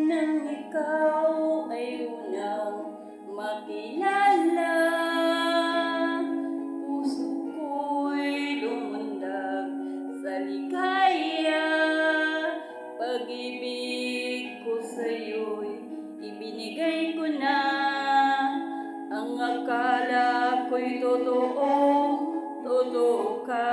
Nang ikaw ay unang makilala, puso ko'y lumundag sa ligaya. Pag-ibig ko sa'yo'y ibinigay ko na, ang akala ko'y totoo, totoo ka.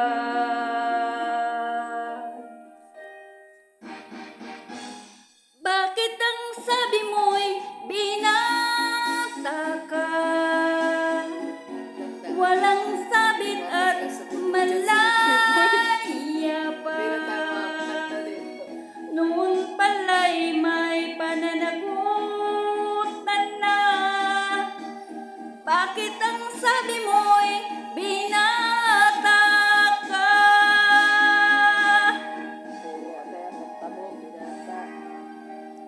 Bakit ang sabi mo'y binata ka? Walang sabit at malaya pa. Noon pala'y may pananagutan na. Bakit ang sabi mo'y binata ka?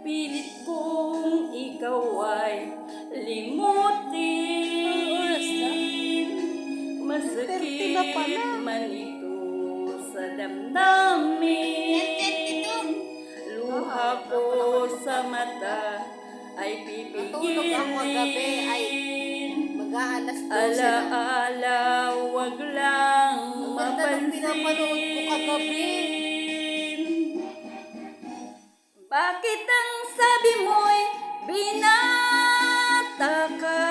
Pilit kong ikaw ay limutin, masakit man ito sa damdamin. Luha ko sa mata ay pipigilin. Ala-ala, wag lang mapansin. Bakit ang sabi mo'y binata ka?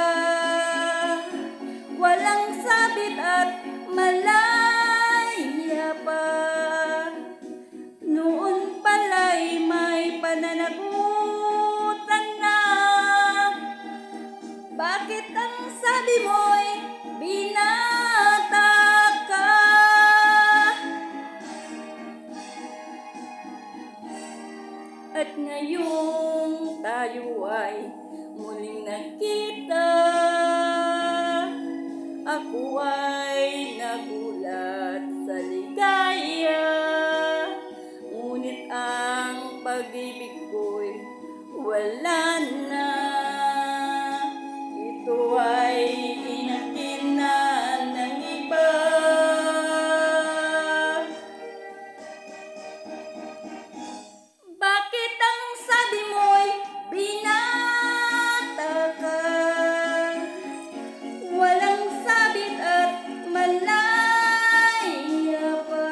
Walang sabit at malaya pa. Noon pala'y may pananagutan na. Bakit ang sabi mo'y binata ka? At ngayong tayo ay muling nagkita, ako ay nagulat sa ligaya. Ngunit ang pag-ibig ko'y wala na. Ito ay inakin na ng iba. Bakit ang sabi mo'y binata ka? Walang sabit at malaya pa.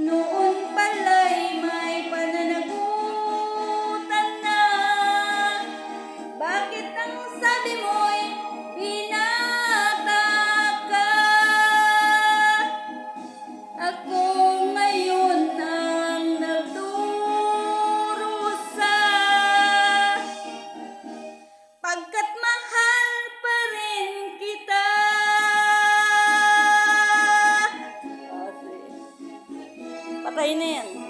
Noon pala'y may pananagutan na. Bakit ang sabi mo'y binata ka? Ako ngayon ang nagdurusa, pagkat mahal pa rin kita. Patay na yan.